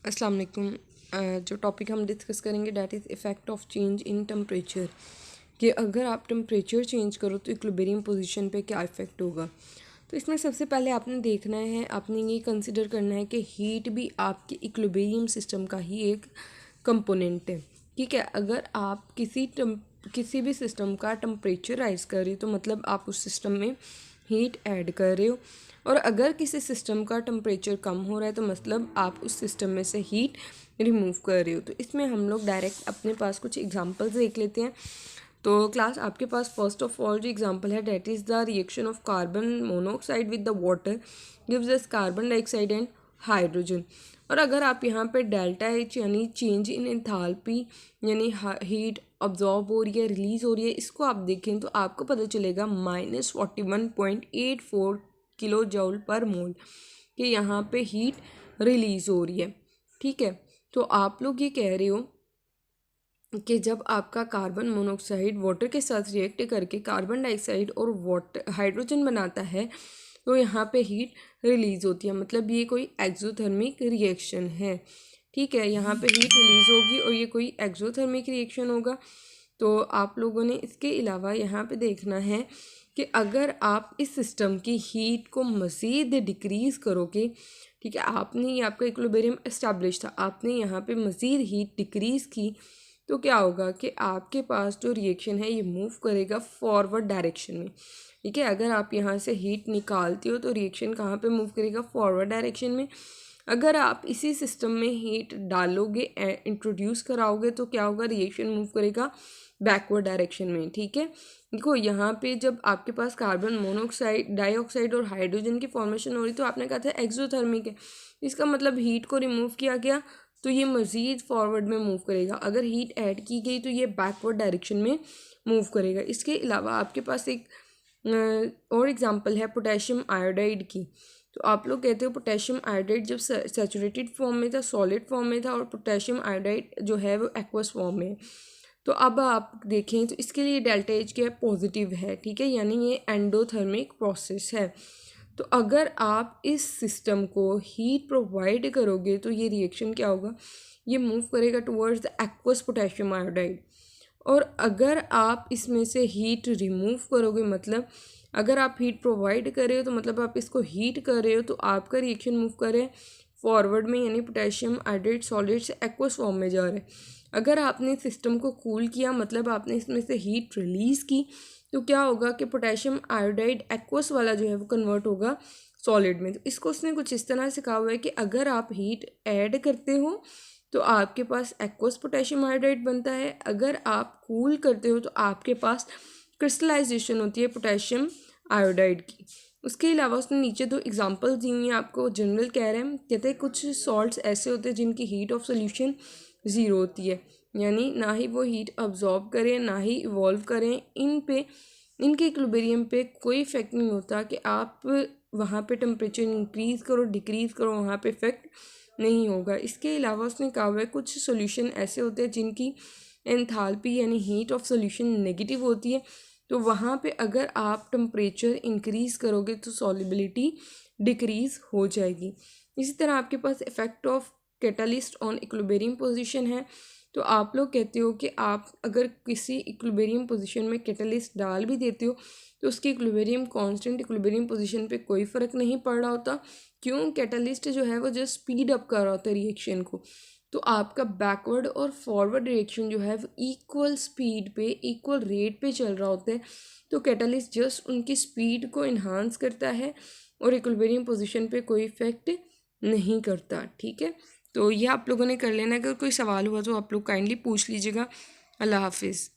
अस्सलाम वालेकुम। जो टॉपिक हम डिस्कस करेंगे that is effect of change in temperature, कि अगर आप टेम्परेचर चेंज करो तो इक्विलिब्रियम पोजीशन पे क्या इफ़ेक्ट होगा। तो इसमें सबसे पहले आपने देखना है, आपने ये कंसिडर करना है कि हीट भी आपके इक्विलिब्रियम सिस्टम का ही एक कंपोनेंट है। ठीक है, अगर आप किसी भी सिस्टम का टेम्परेचर राइज कर रहे हो तो मतलब आप उस सिस्टम में हीट ऐड कर रहे हो, और अगर किसी सिस्टम का टेम्परेचर कम हो रहा है तो मतलब आप उस सिस्टम में से हीट रिमूव कर रहे हो। तो इसमें हम लोग डायरेक्ट अपने पास कुछ एग्जांपल्स देख लेते हैं। तो क्लास आपके पास फर्स्ट ऑफ ऑल जो एग्जांपल है that is the reaction of carbon monoxide with the water gives us carbon dioxide and hydrogen. और अगर आप यहाँ पे डेल्टा एच यानी चेंज इन एंथैल्पी यानी हीट अब्जॉर्ब हो रही है, रिलीज़ हो रही है, इसको आप देखें तो आपको पता चलेगा -41.84 किलो जूल पर मोल कि यहाँ पे हीट रिलीज़ हो रही है। ठीक है, तो आप लोग ये कह रहे हो कि जब आपका कार्बन मोनोऑक्साइड वाटर के साथ रिएक्ट करके कार्बन डाइऑक्साइड और वाटर हाइड्रोजन बनाता है तो यहाँ पे हीट रिलीज़ होती है, मतलब ये कोई एक्सोथर्मिक रिएक्शन है। ठीक है, यहाँ पे हीट रिलीज़ होगी और ये कोई एक्सोथर्मिक रिएक्शन होगा। तो आप लोगों ने इसके अलावा यहाँ पे देखना है कि अगर आप इस सिस्टम की हीट को मज़ीद डिक्रीज़ करोगे, ठीक है, आपने ये आपका इक्विलिब्रियम एस्टैब्लिश था, आपने यहाँ पे मज़ीद हीट डिक्रीज़ की तो क्या होगा कि आपके पास जो रिएक्शन है ये मूव करेगा फॉरवर्ड डायरेक्शन में। ठीक है, अगर आप यहाँ से हीट निकालते हो तो रिएक्शन कहाँ पे मूव करेगा, फॉरवर्ड डायरेक्शन में। अगर आप इसी सिस्टम में हीट डालोगे, इंट्रोड्यूस कराओगे तो क्या होगा, रिएक्शन मूव करेगा बैकवर्ड डायरेक्शन में। ठीक है, देखो यहाँ पे जब आपके पास कार्बन मोनोऑक्साइड डाइऑक्साइड और हाइड्रोजन की फॉर्मेशन हो रही तो आपने कहा था एक्सोथर्मिक है, इसका मतलब हीट को रिमूव किया गया तो ये मज़ीद फॉरवर्ड में मूव करेगा। अगर हीट ऐड की गई तो ये बैकवर्ड डायरेक्शन में मूव करेगा। इसके अलावा आपके पास एक और एग्जांपल है पोटेशियम आयोडाइड की। तो आप लोग कहते हो पोटेशियम आयोडाइड जब सैचुरेटेड फॉर्म में था, सॉलिड फॉर्म में था, और पोटेशियम आयोडाइड जो है वो एक्वस फॉर्म में है। तो अब आप देखें तो इसके लिए डेल्टा एच क्या है, पॉजिटिव है। ठीक है, यानी ये एंडोथर्मिक प्रोसेस है। तो अगर आप इस सिस्टम को हीट प्रोवाइड करोगे तो ये रिएक्शन क्या होगा, ये मूव करेगा towards the aqueous potassium iodide. और अगर आप इसमें से हीट रिमूव करोगे, मतलब अगर आप हीट प्रोवाइड कर रहे हो तो मतलब आप इसको हीट कर रहे हो तो आपका रिएक्शन मूव कर रहे हैं फॉरवर्ड में, यानी पोटेशियम आयोडाइड सॉलिड से एक्वस फॉर्म में जा रहा है। अगर आपने सिस्टम को कूल किया, मतलब आपने इसमें से हीट रिलीज़ की, तो क्या होगा कि पोटेशियम आयोडाइड एक्वस वाला जो है वो कन्वर्ट होगा सॉलिड में। तो इसको उसने कुछ इस तरह से कहा हुआ है कि अगर आप हीट ऐड करते हो तो आपके पास एक्वस पोटेशियम आयोडाइड बनता है, अगर आप कूल करते हो तो आपके पास क्रिस्टलाइजेशन होती है पोटेशियम आयोडाइड की। उसके अलावा उसने नीचे दो एग्जांपल दी हुई हैं आपको, जनरल कह रहे हैं, कहते हैं कुछ सॉल्ट्स ऐसे होते हैं जिनकी हीट ऑफ सोल्यूशन ज़ीरो होती है, यानी ना ही वो हीट अब्जॉर्ब करें ना ही इवॉल्व करें, इनके इक्विलिब्रियम पे कोई इफेक्ट नहीं होता कि आप वहाँ पे टेम्परेचर इंक्रीज़ करो डिक्रीज़ करो, वहाँ पे इफेक्ट नहीं होगा। इसके अलावा उसने कहा हुआ है कुछ सोल्यूशन ऐसे होते हैं जिनकी एंथैल्पी यानी हीट ऑफ सोल्यूशन नेगेटिव होती है, तो वहाँ पे अगर आप टेम्परेचर इंक्रीज़ करोगे तो सॉल्युबिलिटी डिक्रीज़ हो जाएगी। इसी तरह आपके पास effect of catalyst on equilibrium position है। तो आप लोग कहते हो कि आप अगर किसी इक्विलिब्रियम पोजीशन में कैटलिस्ट डाल भी देते हो तो उसकी इक्विलिब्रियम कांस्टेंट इक्विलिब्रियम पोजीशन पे कोई फ़र्क नहीं पड़ रहा होता, क्यों, कैटलिस्ट जो है वो जस्ट स्पीड अप कर रहा होता है रिएक्शन को। तो आपका बैकवर्ड और फॉरवर्ड रिएक्शन जो है वो इक्वल स्पीड पे इक्वल रेट पे चल रहा होता है, तो कैटलिस्ट जस्ट उनकी स्पीड को इन्हांस करता है और इक्विलिब्रियम पोजीशन पे कोई इफेक्ट नहीं करता। ठीक है, तो ये आप लोगों ने कर लेना। अगर कोई सवाल हुआ तो आप लोग काइंडली पूछ लीजिएगा। अल्लाह हाफिज़।